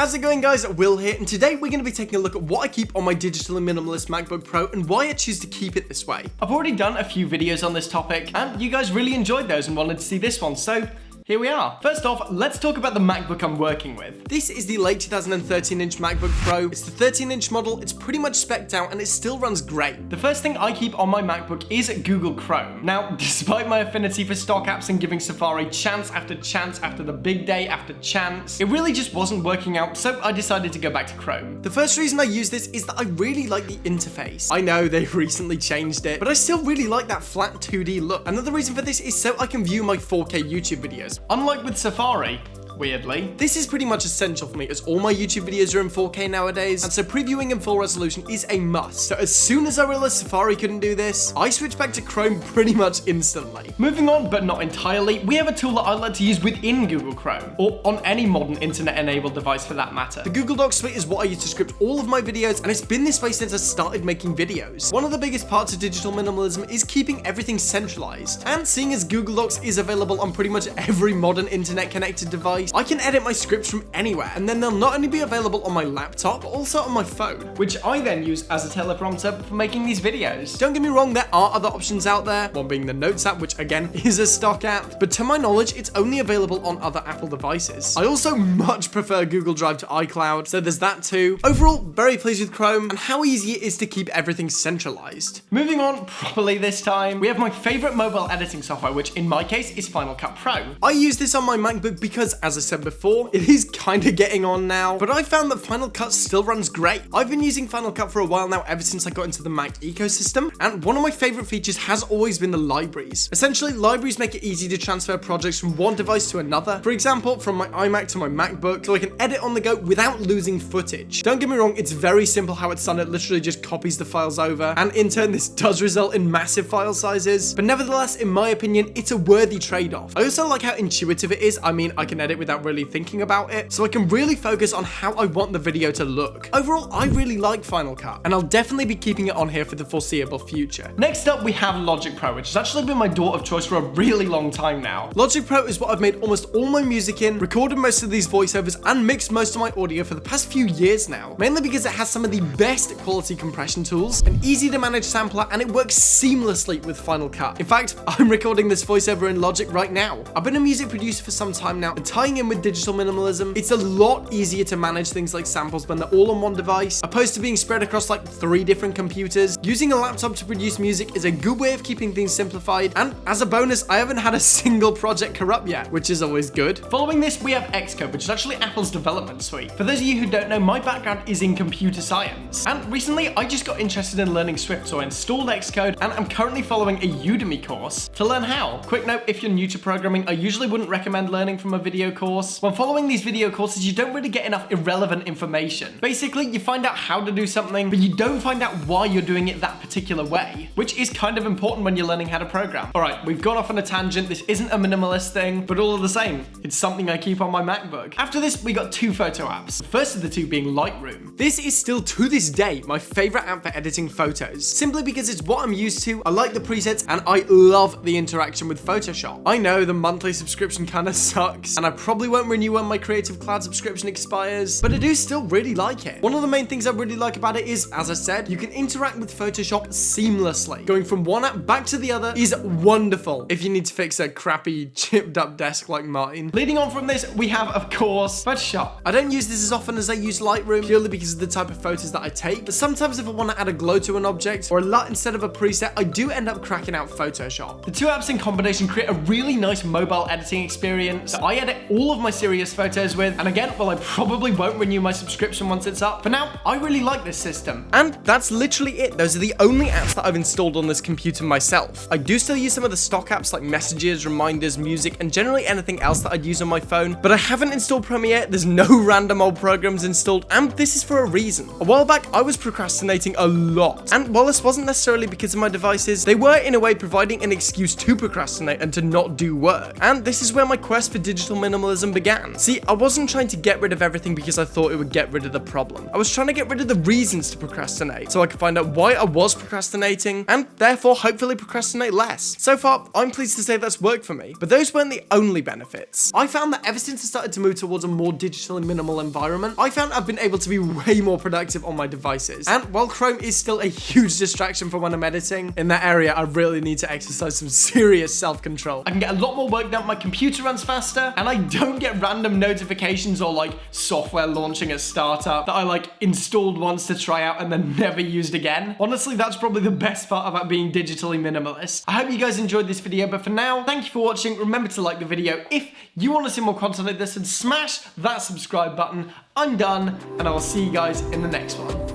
How's it going, guys? Will here, and today we're going to be taking a look at what I keep on my digital and minimalist MacBook Pro and why I choose to keep it this way. I've already done a few videos on this topic and you guys really enjoyed those and wanted to see this one, so here we are. First off, let's talk about the MacBook I'm working with. This is the late 2013-inch MacBook Pro. It's the 13-inch model, it's pretty much spec'd out, and it still runs great. The first thing I keep on my MacBook is Google Chrome. Now, despite my affinity for stock apps and giving Safari chance after the big day after chance, it really just wasn't working out, so I decided to go back to Chrome. The first reason I use this is that I really like the interface. I know they've recently changed it, but I still really like that flat 2D look. Another reason for this is so I can view my 4K YouTube videos. Unlike with Safari, weirdly, this is pretty much essential for me as all my YouTube videos are in 4K nowadays, and so previewing in full resolution is a must. So as soon as I realized Safari couldn't do this, I switched back to Chrome pretty much instantly. Moving on, but not entirely, we have a tool that I like to use within Google Chrome, or on any modern internet-enabled device for that matter. The Google Docs suite is what I use to script all of my videos, and it's been this way since I started making videos. One of the biggest parts of digital minimalism is keeping everything centralized, and seeing as Google Docs is available on pretty much every modern internet-connected device, I can edit my scripts from anywhere, and then they'll not only be available on my laptop, but also on my phone, which I then use as a teleprompter for making these videos. Don't get me wrong, there are other options out there, one being the Notes app, which again is a stock app, but to my knowledge, it's only available on other Apple devices. I also much prefer Google Drive to iCloud, so there's that too. Overall, very pleased with Chrome and how easy it is to keep everything centralized. Moving on properly this time, we have my favorite mobile editing software, which in my case is Final Cut Pro. I use this on my MacBook because, as I said before, it is kind of getting on now, but I found that Final Cut still runs great. I've been using Final Cut for a while now, ever since I got into the Mac ecosystem, and one of my favorite features has always been the libraries. Essentially, libraries make it easy to transfer projects from one device to another. For example, from my iMac to my MacBook, so I can edit on the go without losing footage. Don't get me wrong, it's very simple how it's done. It literally just copies the files over, and in turn, this does result in massive file sizes, but nevertheless, in my opinion, it's a worthy trade-off. I also like how intuitive it is. I mean, I can edit without really thinking about it, so I can really focus on how I want the video to look. Overall, I really like Final Cut, and I'll definitely be keeping it on here for the foreseeable future. Next up, we have Logic Pro, which has actually been my door of choice for a really long time now. Logic Pro is what I've made almost all my music in, recorded most of these voiceovers, and mixed most of my audio for the past few years now, mainly because it has some of the best quality compression tools, an easy to manage sampler, and it works seamlessly with Final Cut. In fact, I'm recording this voiceover in Logic right now. I've been a music producer for some time now, and tying in with digital minimalism, it's a lot easier to manage things like samples when they're all on one device, opposed to being spread across like 3 different computers. Using a laptop to produce music is a good way of keeping things simplified, and as a bonus, I haven't had a single project corrupt yet, which is always good. Following this, we have Xcode, which is actually Apple's development suite. For those of you who don't know, my background is in computer science, and recently I just got interested in learning Swift, so I installed Xcode, and I'm currently following a Udemy course to learn how. Quick note, if you're new to programming, I usually wouldn't recommend learning from a video course. When following these video courses, you don't really get enough irrelevant information. Basically, you find out how to do something, but you don't find out why you're doing it that particular way, which is kind of important when you're learning how to program. All right, we've gone off on a tangent. This isn't a minimalist thing, but all of the same, it's something I keep on my MacBook. After this, we got 2 photo apps. The first of the 2 being Lightroom. This is still to this day my favorite app for editing photos, simply because it's what I'm used to. I like the presets, and I love the interaction with Photoshop. I know the monthly subscription kind of sucks, and I probably won't renew when my Creative Cloud subscription expires, but I do still really like it. One of the main things I really like about it is, as I said, you can interact with Photoshop seamlessly. Going from one app back to the other is wonderful if you need to fix a crappy chipped up desk like mine. Leading on from this, we have, of course, Photoshop. I don't use this as often as I use Lightroom, purely because of the type of photos that I take, but sometimes if I want to add a glow to an object or a LUT instead of a preset, I do end up cracking out Photoshop. The 2 apps in combination create a really nice mobile editing experience that I edit all of my serious photos with, and again, well, I probably won't renew my subscription once it's up. For now, I really like this system. And that's literally it. Those are the only apps that I've installed on this computer myself. I do still use some of the stock apps like Messages, Reminders, Music, and generally anything else that I'd use on my phone, but I haven't installed Premiere. There's no random old programs installed, and this is for a reason. A while back, I was procrastinating a lot, and while this wasn't necessarily because of my devices, they were in a way providing an excuse to procrastinate and to not do work. And this is where my quest for digital minimalism minimalism began. See, I wasn't trying to get rid of everything because I thought it would get rid of the problem. I was trying to get rid of the reasons to procrastinate so I could find out why I was procrastinating and therefore hopefully procrastinate less. So far, I'm pleased to say that's worked for me, but those weren't the only benefits. I found that ever since I started to move towards a more digitally minimal environment, I found I've been able to be way more productive on my devices. And while Chrome is still a huge distraction for when I'm editing, in that area I really need to exercise some serious self-control. I can get a lot more work done, my computer runs faster, and I don't get random notifications or like software launching at startup that I like installed once to try out and then never used again. Honestly, that's probably the best part about being digitally minimalist. I hope you guys enjoyed this video, but for now, thank you for watching. Remember to like the video if you want to see more content like this and smash that subscribe button. I'm done, and I will see you guys in the next one.